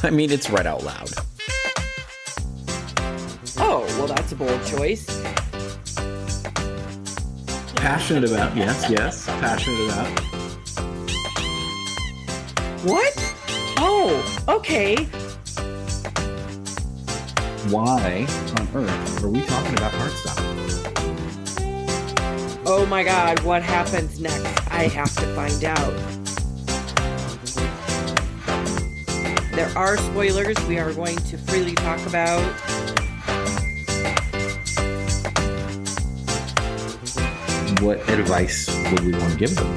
I mean, it's read out loud. Oh, well, that's a bold choice. Passionate about, yes, passionate about. What? Oh, okay. Why on earth are we talking about Heartstopper? Oh my God, what happens next? I have to find out. There are spoilers we are going to freely talk about. What advice would we want to give them?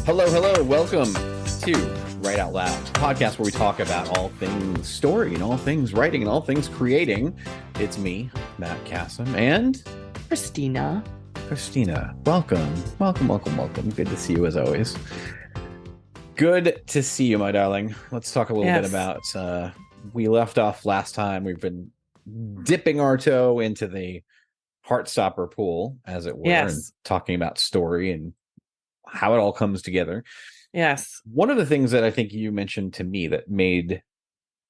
Hello, welcome to Write Out Loud, a podcast where we talk about all things story and all things writing and all things creating. It's me, Matt Kassem, and Christina. Welcome. Good to see you as always. Good to see you, my darling. Let's talk a little bit about, we left off last time. We've been dipping our toe into the Heartstopper pool, as it were, and talking about story and how it all comes together. Yes. One of the things that I think you mentioned to me that made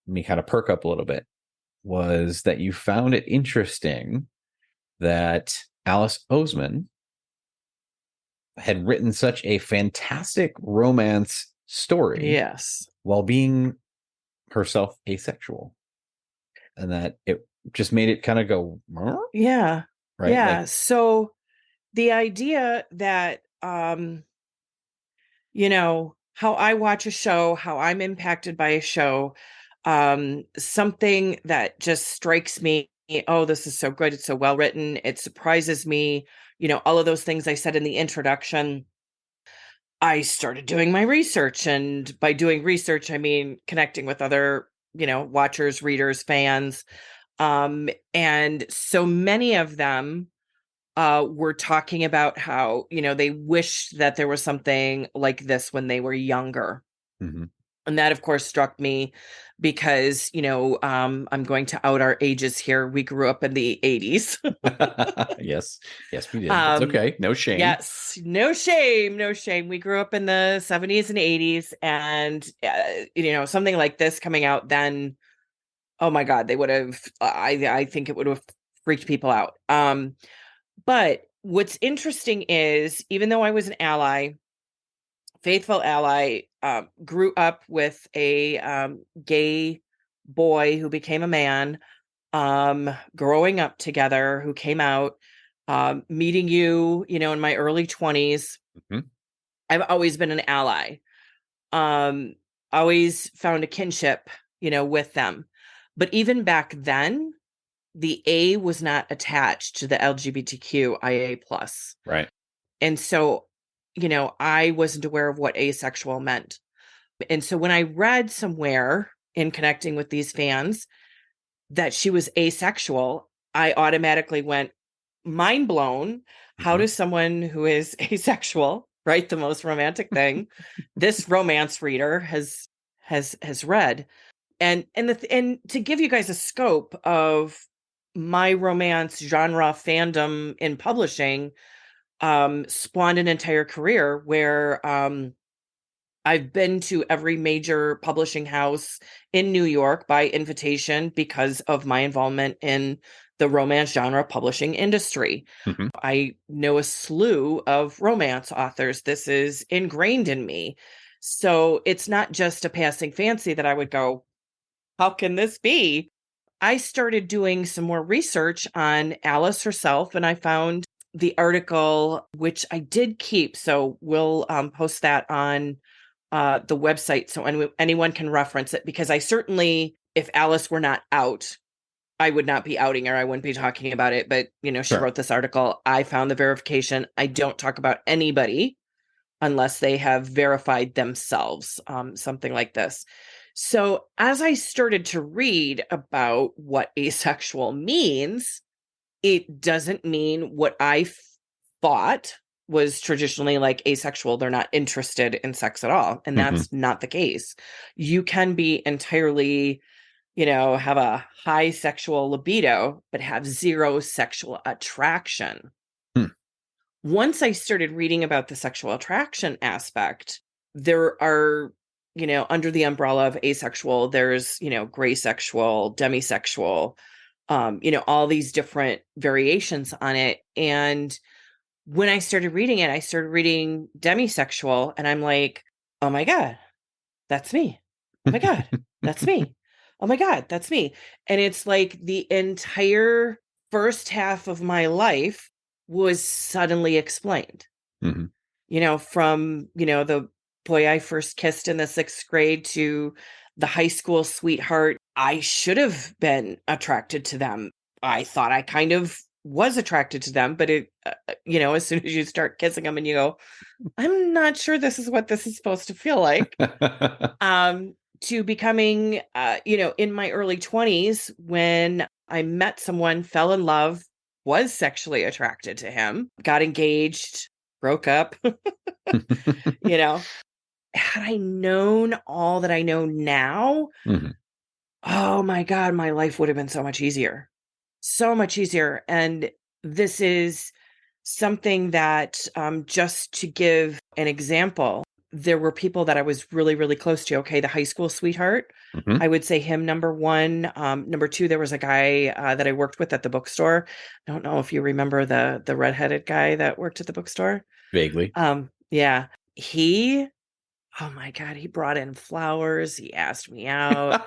me kind of perk up a little bit was that you found it interesting that Alice Oseman had written such a fantastic romance story, while being herself asexual, and that it just made it kind of go, yeah, right? Yeah. So the idea that, how I watch a show, how I'm impacted by a show, something that just strikes me, oh, this is so good. It's so well written. It surprises me. All of those things I said in the introduction. I started doing my research, and by doing research, I mean connecting with other, watchers, readers, fans. And so many of them were talking about how, they wish that there was something like this when they were younger. Mm-hmm. And that, of course, struck me because, I'm going to out our ages here. We grew up in the 80s. Yes, we did. It's okay. No shame. Yes, no shame. We grew up in the 70s and 80s. And, something like this coming out then, oh my God, they would have, I think it would have freaked people out. But what's interesting is, even though I was an ally, faithful ally, grew up with a gay boy who became a man, growing up together, who came out, meeting you, in my early 20s. Mm-hmm. I've always been an ally. Always found a kinship, with them. But even back then, the A was not attached to the LGBTQIA+. Right. And so, I wasn't aware of what asexual meant. And so when I read somewhere in connecting with these fans that she was asexual, I automatically went mind blown. How does someone who is asexual write the most romantic thing this romance reader has read? And to give you guys a scope of my romance genre fandom in publishing, spawned an entire career where I've been to every major publishing house in New York by invitation because of my involvement in the romance genre publishing industry. Mm-hmm. I know a slew of romance authors. This is ingrained in me. So it's not just a passing fancy that I would go, how can this be? I started doing some more research on Alice herself, and I found the article, which I did keep. So we'll post that on the website so anyone can reference it, because I certainly, if Alice were not out, I would not be outing her. I wouldn't be talking about it. But, she wrote this article. I found the verification. I don't talk about anybody unless they have verified themselves, something like this. So as I started to read about what asexual means, it doesn't mean what I thought was traditionally like asexual. They're not interested in sex at all. And that's not the case. You can be entirely, have a high sexual libido, but have zero sexual attraction. Once I started reading about the sexual attraction aspect, there are, under the umbrella of asexual, there's, gray sexual, demisexual, all these different variations on it. And when I started reading it, I started reading demisexual, and I'm like, oh my God, that's me. Oh my God, that's me. Oh my God, that's me. And it's like the entire first half of my life was suddenly explained. Mm-hmm. From, the boy I first kissed in the sixth grade to the high school sweetheart. I should have been attracted to them. I thought I kind of was attracted to them, but as soon as you start kissing them and you go, I'm not sure this is what this is supposed to feel like. To becoming, in my early 20s, when I met someone, fell in love, was sexually attracted to him, got engaged, broke up, you know, had I known all that I know now, Mm-hmm. oh my God, my life would have been so much easier. So much easier. And this is something that, just to give an example, there were people that I was really, really close to. Okay, the high school sweetheart, Mm-hmm. I would say him number one. Number two, there was a guy that I worked with at the bookstore. I don't know if you remember the redheaded guy that worked at the bookstore. Vaguely. Yeah, he. Oh my God, he brought in flowers. He asked me out.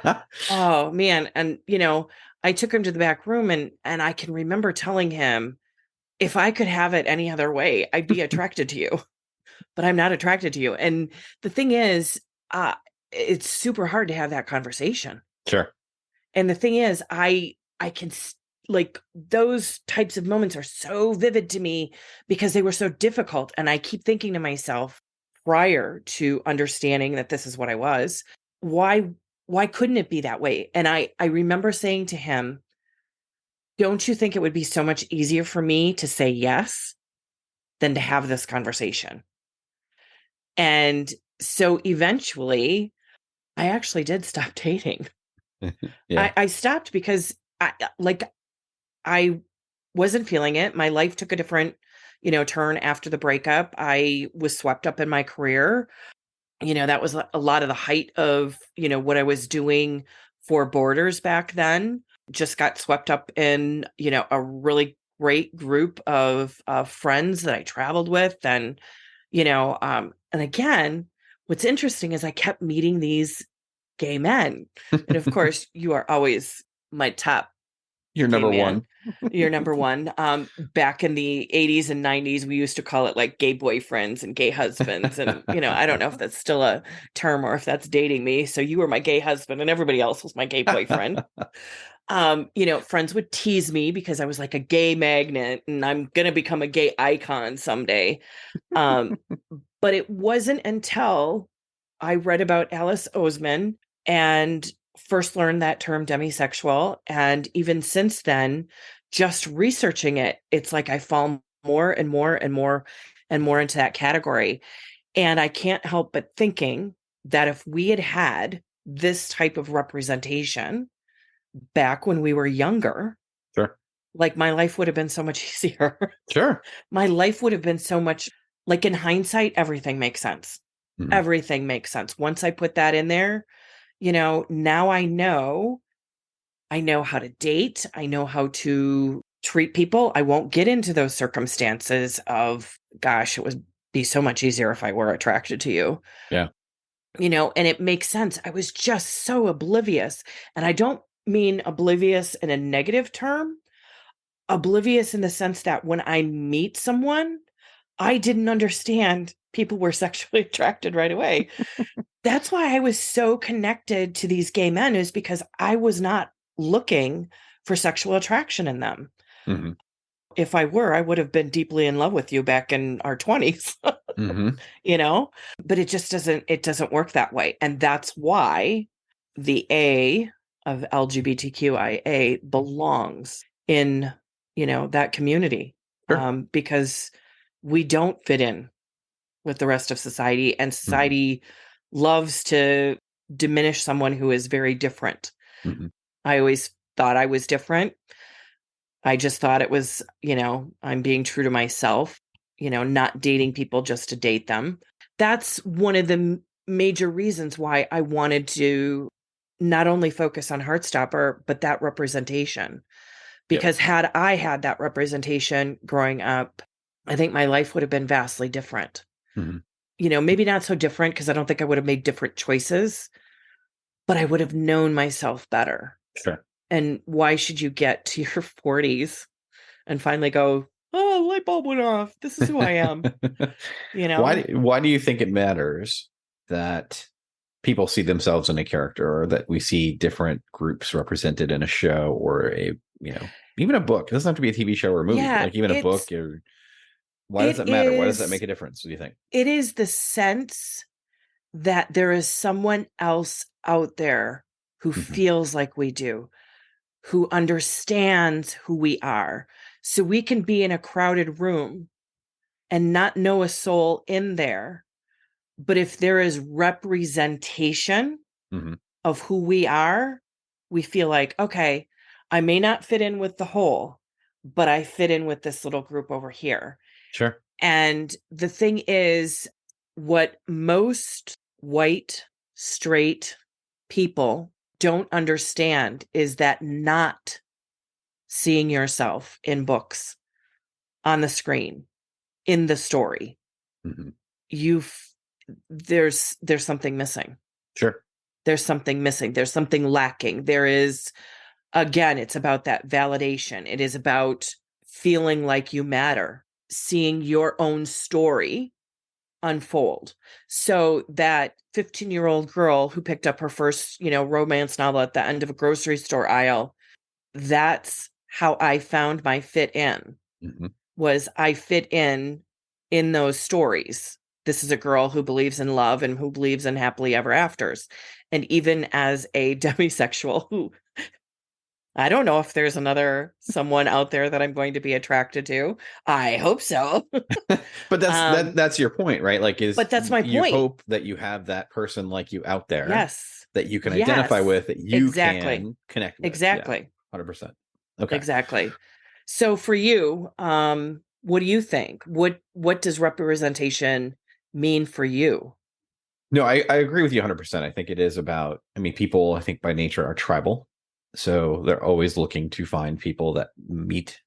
Oh man, and I took him to the back room, and I can remember telling him, if I could have it any other way, I'd be attracted to you, but I'm not attracted to you. And the thing is, it's super hard to have that conversation. Sure. And the thing is, I can like those types of moments are so vivid to me because they were so difficult. And I keep thinking to myself, prior to understanding that this is what I was, why couldn't it be that way? And I remember saying to him, don't you think it would be so much easier for me to say yes than to have this conversation? And so eventually I actually did stop dating. Yeah. I stopped because I wasn't feeling it. My life took a different, turn after the breakup. I was swept up in my career. That was a lot of the height of, what I was doing for Borders back then. Just got swept up in, a really great group of friends that I traveled with. And, and again, what's interesting is I kept meeting these gay men. And of course, you are always my top You're gay number man. one. You're number one. Back in the 80s and 90s, we used to call it like gay boyfriends and gay husbands. And, I don't know if that's still a term or if that's dating me. So you were my gay husband and everybody else was my gay boyfriend. Friends would tease me because I was like a gay magnet and I'm going to become a gay icon someday. Um, but it wasn't until I read about Alice Oseman and first learned that term demisexual. And even since then, just researching it, it's like I fall more and more and more and more into that category. And I can't help but thinking that if we had had this type of representation back when we were younger, Sure. like my life would have been so much easier. Sure. My life would have been so much, like in hindsight, everything makes sense. Mm-hmm. Everything makes sense. Once I put that in there, now I know how to date. I know how to treat people. I won't get into those circumstances of, gosh, it would be so much easier if I were attracted to you. Yeah. And it makes sense. I was just so oblivious. And I don't mean oblivious in a negative term, oblivious in the sense that when I meet someone, I didn't understand people were sexually attracted right away. That's why I was so connected to these gay men, is because I was not looking for sexual attraction in them. Mm-hmm. If I were, I would have been deeply in love with you back in our 20s, Mm-hmm. but it doesn't work that way. And that's why the A of LGBTQIA belongs in, that community, Sure. because we don't fit in with the rest of society, and Mm-hmm. society loves to diminish someone who is very different. Mm-hmm. I always thought I was different. I just thought it was, I'm being true to myself, not dating people just to date them. that's one of the major reasons why I wanted to not only focus on Heartstopper, but that representation. Yep. Because had I had that representation growing up, I think my life would have been vastly different. Mhm. Maybe not so different because I don't think I would have made different choices, but I would have known myself better. Sure. And why should you get to your 40s and finally go, oh, light bulb went off. This is who I am, you know? Why do you think it matters that people see themselves in a character, or that we see different groups represented in a show, or even a book? It doesn't have to be a TV show or a movie, but Yeah, like even a book. Or why does it that matter? Why does that make is a difference? What do you think? it is the sense that there is someone else out there who Hmm. feels like we do, who understands who we are. So we can be in a crowded room and not know a soul in there. But if there is representation Hmm. of who we are, we feel like, okay, I may not fit in with the whole, but I fit in with this little group over here. Sure. And the thing is, what most white, straight people don't understand is that not seeing yourself in books, on the screen, in the story, Hmm. you've there's something missing. Sure. There's something missing. There's something lacking. There is, again, it's about that validation. It is about feeling like you matter, seeing your own story unfold. So that 15-year-old girl who picked up her first, romance novel at the end of a grocery store aisle, that's how I found my fit in. Hmm. Was I fit in those stories. This is a girl who believes in love and who believes in happily ever afters. And even as a demisexual who I don't know if there's another someone out there that I'm going to be attracted to. I hope so. But um, that's your point, right? Like, is but that's my you point. hope that you have that person like you out there Yes. that you can identify Yes. with, that you Exactly. can connect with. Yeah, Exactly. 100%. Okay. Exactly. So for you, what do you think? What does representation mean for you? No, I agree with you 100%. I think it is about, I mean, people, I think by nature are tribal. So they're always looking to find people that meet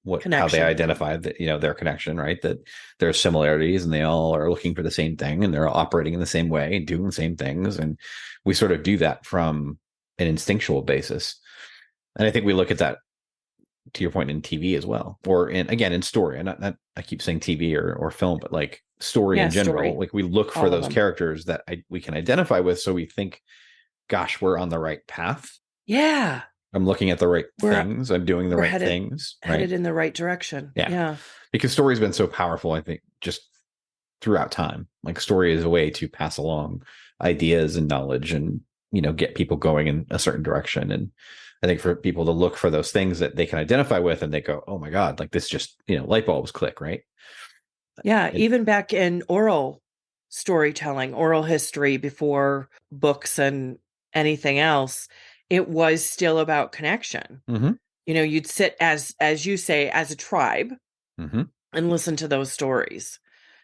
how they Connection. identify that, their connection, right? That there's similarities and they all are looking for the same thing and they're all operating in the same way and doing the same things. And we sort of do that from an instinctual basis. And I think we look at that, to your point, in TV as well, or in story. And not I keep saying TV or film, but like story Yeah, in general. story. Like we look for All of those them. characters that we can identify with, so we think, gosh, we're on the right path. Yeah. I'm looking at the right We're things. I'm doing the we're right headed things, headed right? in the right direction. Yeah, Yeah. because story's been so powerful. I think just throughout time, like story is a way to pass along ideas and knowledge, and get people going in a certain direction. And I think for people to look for those things that they can identify with, and they go, oh my god, like this just light bulbs click, right? Yeah, And even back in oral storytelling, oral history before books and anything else, it was still about connection. hmm You'd sit as you say as a tribe hmm and listen to those stories.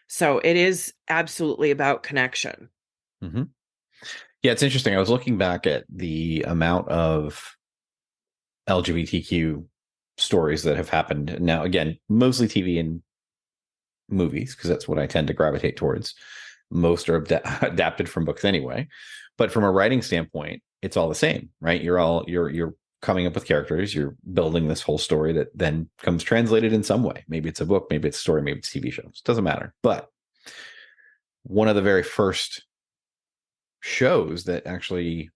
So it is absolutely about connection. hmm yeah, it's interesting. I was looking back at the amount of LGBTQ stories that have happened now. Again, mostly TV and movies, because that's what I tend to gravitate towards. Most are adapted from books anyway, but from a writing standpoint, it's all the same, right? You're coming up with characters, you're building this whole story that then comes translated in some way. Maybe it's a book, maybe it's a story, maybe it's TV shows. Doesn't matter. But one of the very first shows that actually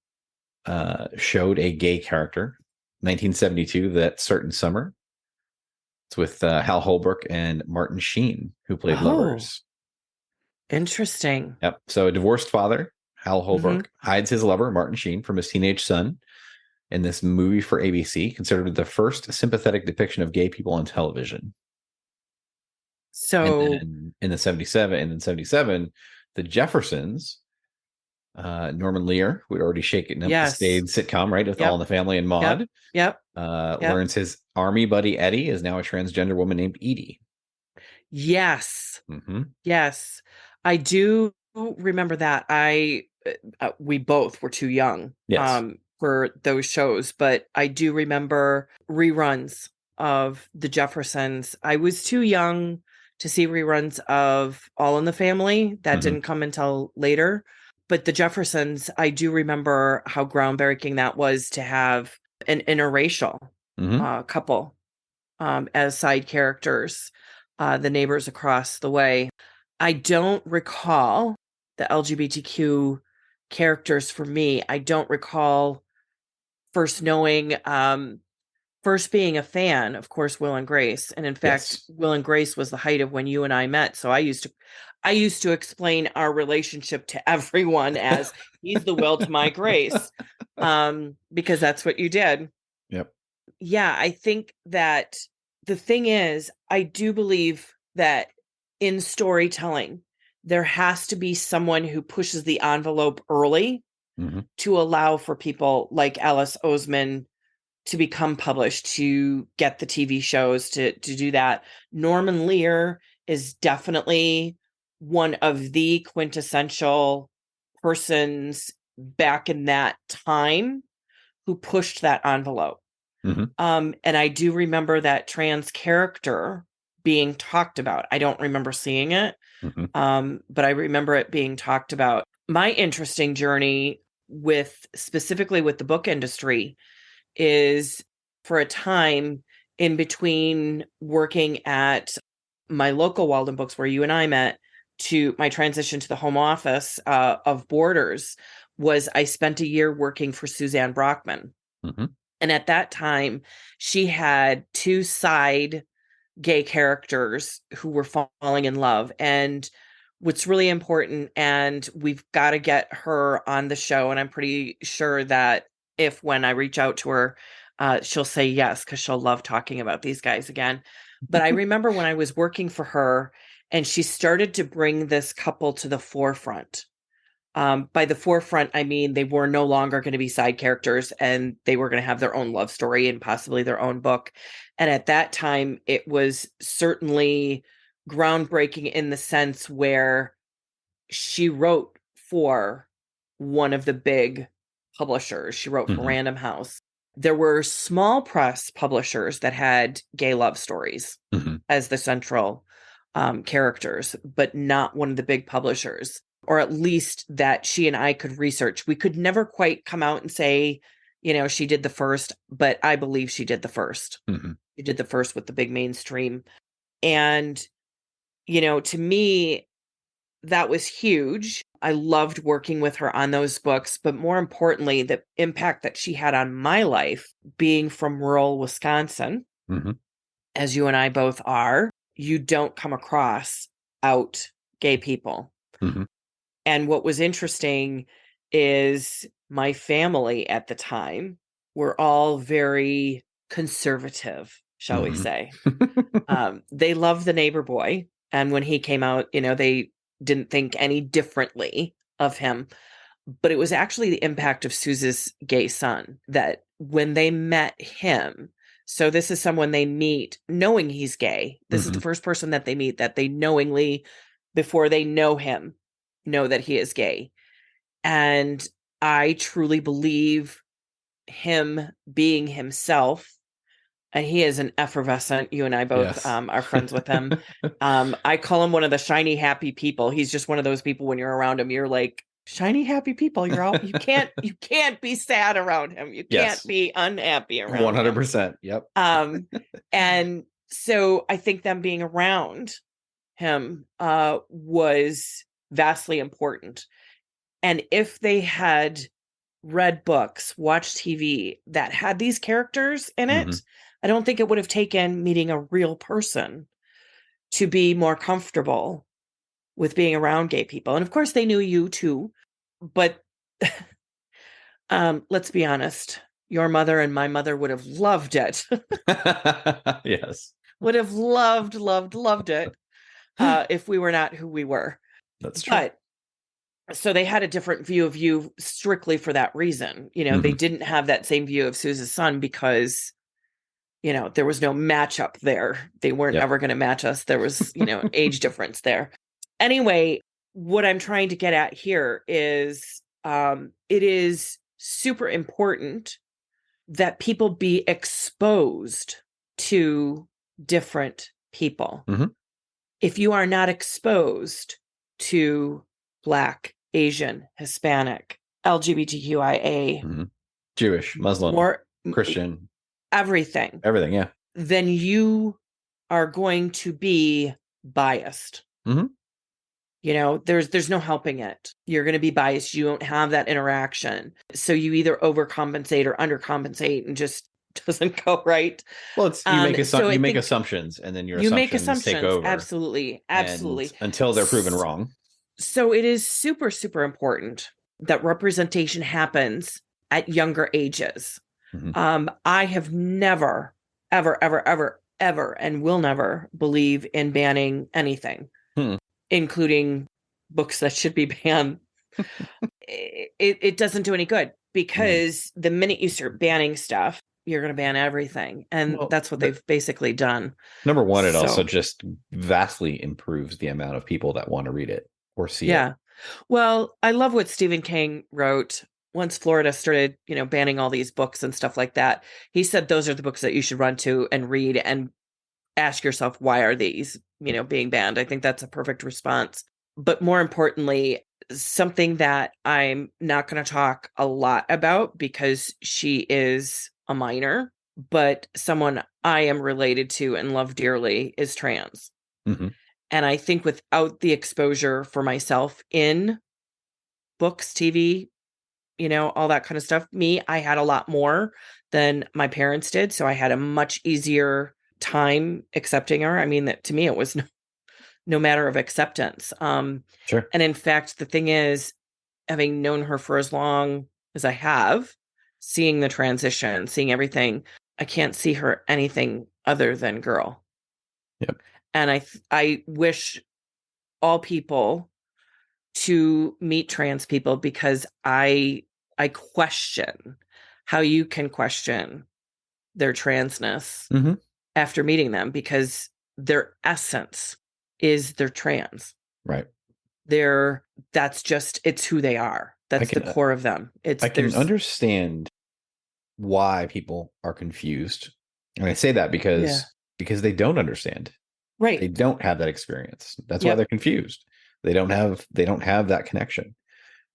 showed a gay character, 1972, That Certain Summer. It's with Hal Holbrook and Martin Sheen, who played Oh, lovers. interesting. Yep. So a divorced father, Hal Hmm. Holbrook, hides his lover, Martin Sheen, from his teenage son in this movie for ABC, considered the first sympathetic depiction of gay people on television. And So, then in 77, The Jeffersons, Norman Lear, who had already shaken up the yes. staid sitcom, right, with All in Yep. the Family and Yep. Maude, Yep. Yep. learns his army buddy Eddie is now a transgender woman named Edie. Yes. Hmm. Yes. I do remember that. We both were too young Yes. for those shows, but I do remember reruns of The Jeffersons. I was too young to see reruns of All in the Family. That Hmm. didn't come until later. But The Jeffersons, I do remember how groundbreaking that was to have an interracial Hmm. couple as side characters, the neighbors across the way. I don't recall the LGBTQ characters for me. I don't recall first knowing, first being a fan, of course, Will and Grace. And in fact, Yes. Will and Grace was the height of when you and I met. So I used to explain our relationship to everyone as he's the Will to my Grace, because that's what you did. Yep. Yeah, I think that the thing is, I do believe that in storytelling, there has to be someone who pushes the envelope early Hmm. to allow for people like Alice Oseman to become published, to get the TV shows, to do that. Norman Lear is definitely one of the quintessential persons back in that time who pushed that envelope. Hmm. And I do remember that trans character being talked about. I don't remember seeing it, Hmm. but I remember it being talked about. My interesting journey with specifically with the book industry is for a time in between working at my local Walden Books where you and I met to my transition to the home office of Borders was I spent a year working for Suzanne Brockman. Hmm. And at that time, she had two side gay characters who were falling in love. And what's really important, and we've got to get her on the show. And I'm pretty sure that if when I reach out to her, she'll say yes, because she'll love talking about these guys again. But I remember when I was working for her and she started to bring this couple to the forefront. By the forefront, I mean they were no longer going to be side characters and they were going to have their own love story and possibly their own book. And at that time, it was certainly groundbreaking in the sense where she wrote for one of the big publishers. She wrote for Hmm. Random House. There were small press publishers that had gay love stories Hmm. as the central characters, but not one of the big publishers, or at least that she and I could research. We could never quite come out and say, she did the first, but I believe she did the first. Hmm. She did the first with the big mainstream. And, to me, that was huge. I loved working with her on those books, but more importantly, the impact that she had on my life being from rural Wisconsin, Hmm. as you and I both are, you don't come across out gay people. Hmm. And what was interesting is my family at the time were all very conservative, shall we Hmm. say. They loved the neighbor boy. And when he came out, they didn't think any differently of him. But it was actually the impact of Suze's gay son that when they met him, so this is someone they meet knowing he's gay. This is the Hmm. first person that they meet that they knowingly, before they know him, know that he is gay. And I truly believe him being himself, and he is an effervescent. You and I both Yes. are friends with him. I call him one of the shiny, happy people. He's just one of those people when you're around him, you're like, shiny, happy people. You can't be sad around him. You can't Yes. be unhappy around him. 100%. Yep. And so I think them being around him was vastly important. And if they had read books, watched TV that had these characters in Hmm. it, I don't think it would have taken meeting a real person to be more comfortable with being around gay people. And of course, they knew you too. But let's be honest, your mother and my mother would have loved it, Yes. would have loved, loved, loved it if we were not who we were. That's true. But so they had a different view of you strictly for that reason. They Hmm. didn't have that same view of Suze's son because there was no matchup there. They weren't Yep. ever going to match us. There was, age difference there. Anyway, what I'm trying to get at here is it is super important that people be exposed to different people. Mm-hmm. If you are not exposed to Black, Asian, Hispanic, LGBTQIA, Mm-hmm. Jewish, Muslim, more Christian, everything, everything. Yeah. then you are going to be biased. Mm-hmm. You know, there's no helping it. You're going to be biased. You don't have that interaction. So you either overcompensate or undercompensate and just doesn't go right. Well, it's you make So I you make think assumptions, and then your you make assumptions take assumptions. over, Absolutely. and Absolutely. until they're proven wrong. So it is super, super important that representation happens at younger ages. Mm-hmm. I have never, ever, ever, ever, ever, and will never believe in banning anything, Hmm. including books that should be banned. It doesn't do any good because the minute you start banning stuff, you're going to ban everything. And Well, that's what they've basically done. number one, it also So, just vastly improves the amount of people that want to read it or see it. yeah. Well, I love what Stephen King wrote once Florida started, banning all these books and stuff like that. He said those are the books that you should run to and read and ask yourself, why are these, being banned? I think that's a perfect response. But more importantly, something that I'm not going to talk a lot about because she is a minor, but someone I am related to and love dearly is trans. Mm-hmm. And I think without the exposure for myself in books, TV, all that kind of stuff, I had a lot more than my parents did. So I had a much easier time accepting her. I mean, that to me, it was no matter of acceptance. Sure. And in fact, the thing is, having known her for as long as I have, seeing the transition, seeing everything, I can't see her anything other than girl. Yep. And I wish all people to meet trans people because I question how you can question their transness Mm-hmm. after meeting them because their essence is they're trans. Right. That's just it's who they are. I That's the can core of them. I It's can there's understand why people are confused, and I say that yeah. because they don't understand. They Right. don't have that experience. That's why they're Yep. confused. They don't have that connection.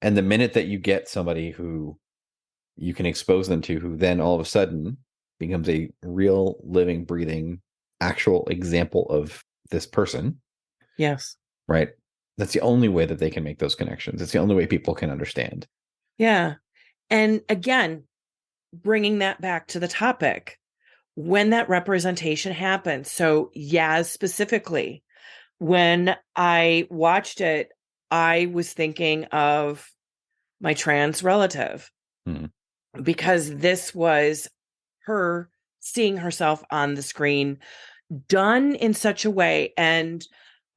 And the minute that you get somebody who you can expose them to, who then all of a sudden becomes a real living, breathing, actual example of this person, Yes. right? That's the only way that they can make those connections. It's the only way people can understand. Yeah. And again, bringing that back to the topic, when that representation happens. So, Yaz specifically, when I watched it, I was thinking of my trans relative Hmm. because this was her seeing herself on the screen done in such a way. And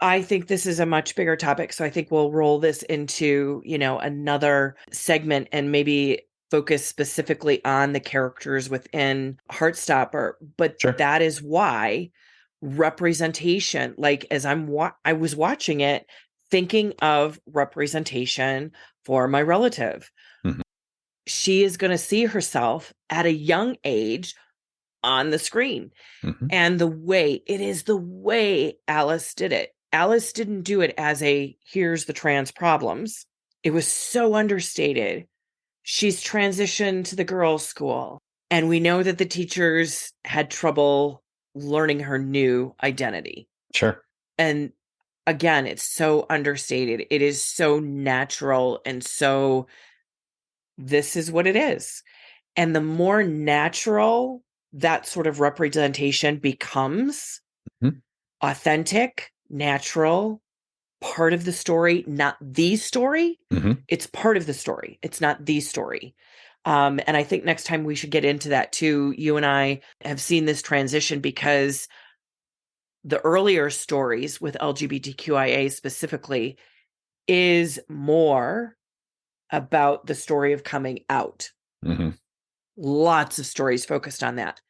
I think this is a much bigger topic. So I think we'll roll this into, another segment and maybe focus specifically on the characters within Heartstopper. But Sure. that is why representation, like as I was watching it, thinking of representation for my relative. Mhm. She is going to see herself at a young age on the screen. Mhm. And the way Alice did it. Alice didn't do it as here's the trans problems. It was so understated. She's transitioned to the girls' school. And we know that the teachers had trouble learning her new identity. Sure. And again, it's so understated. It is so natural. And so this is what it is. And the more natural that sort of representation becomes, Mhm. authentic, natural, part of the story, not the story. Mhm. It's part of the story. It's not the story. And I think next time we should get into that too. You and I have seen this transition because the earlier stories with LGBTQIA specifically is more about the story of coming out. Mhm. Lots of stories focused on that.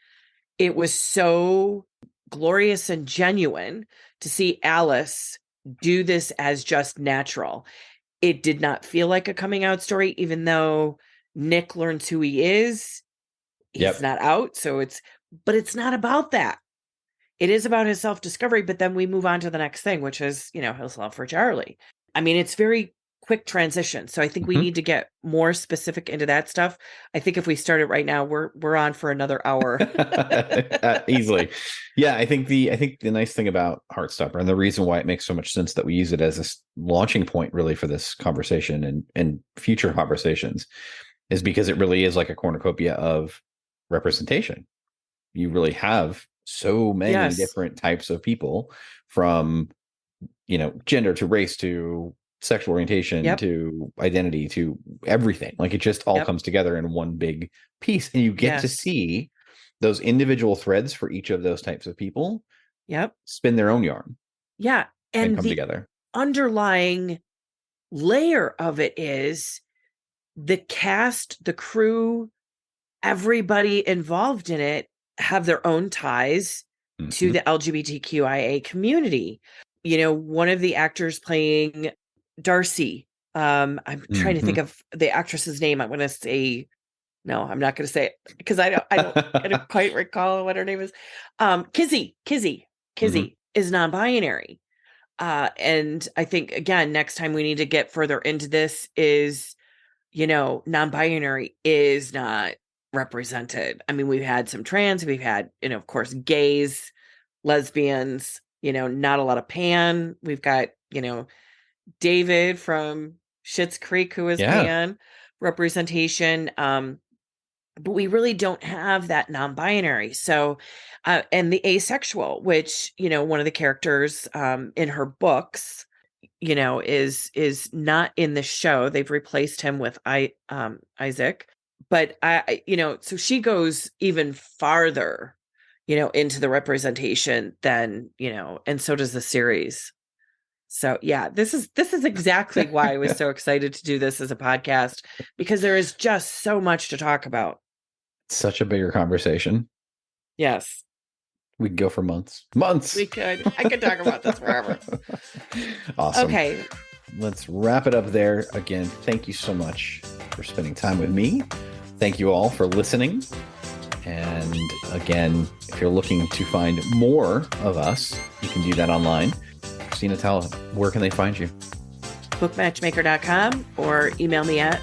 It was so glorious and genuine to see Alice do this as just natural. It did not feel like a coming out story, even though Nick learns who he is. He's Yep. not out. But it's not about that. It is about his self-discovery, but then we move on to the next thing, which is, his love for Charlie. I mean, it's very quick transition. So I think we need to get more specific into that stuff. I think if we start it right now, we're on for another hour. Easily. Yeah, I think the nice thing about Heartstopper, and the reason why it makes so much sense that we use it as a launching point really for this conversation and future conversations, is because it really is like a cornucopia of representation. You really have so many different types of people, from gender to race to sexual orientation to identity to everything. Like, it just all comes together in one big piece, and you get to see those individual threads for each of those types of people spin their own yarn and come together. Underlying layer of it is the cast, the crew, everybody involved in it have their own ties to the LGBTQIA community. One of the actors playing Darcy, I'm trying to think of the actress's name. I'm going to say, no, I'm not going to say it because I don't quite recall what her name is. Kizzy is non-binary. And I think, again, next time we need to get further into this is, non-binary is not represented. I mean, we've had some trans, we've had, of course, gays, lesbians, not a lot of pan. We've got, David from Schitt's Creek, who is pan representation. But we really don't have that non-binary. So, and the asexual, which, one of the characters in her books, is not in the show. They've replaced him with Isaac. But so she goes even farther, into the representation than, and so does the series. So yeah, this is exactly why I was so excited to do this as a podcast, because there is just so much to talk about. Such a bigger conversation. Yes. We could go for months. We could. I could talk about this forever. Awesome. Okay. Let's wrap it up there. Again, thank you so much for spending time with me. Thank you all for listening. And again, if you're looking to find more of us, you can do that online. Christina, tell them, where can they find you? Bookmatchmaker.com, or email me at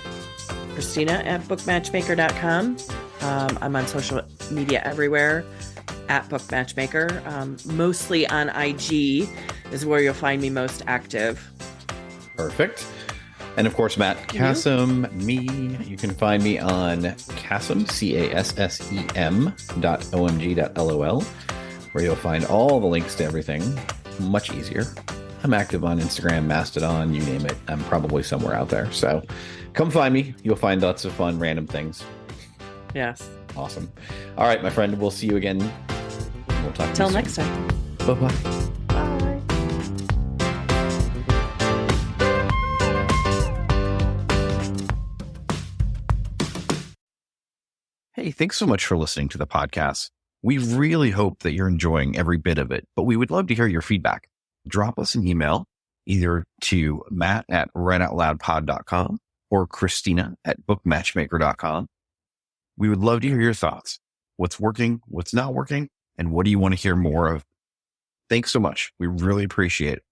Christina@bookmatchmaker.com. I'm on social media everywhere at Bookmatchmaker. Mostly on IG is where you'll find me most active. Perfect. And of course, Matt Kassem, me. You can find me on Kassem, CASSEM.omg.lol, where you'll find all the links to everything much easier. I'm active on Instagram, Mastodon, you name it. I'm probably somewhere out there. So come find me. You'll find lots of fun, random things. Yes. Awesome. All right, my friend. We'll see you again. We'll talk to you Till next time. Bye-bye. Bye. Hey, thanks so much for listening to the podcast. We really hope that you're enjoying every bit of it, but we would love to hear your feedback. Drop us an email either to matt@writeoutloudpod.com or Christina@bookmatchmaker.com. We would love to hear your thoughts. What's working, what's not working, and what do you want to hear more of? Thanks so much. We really appreciate it.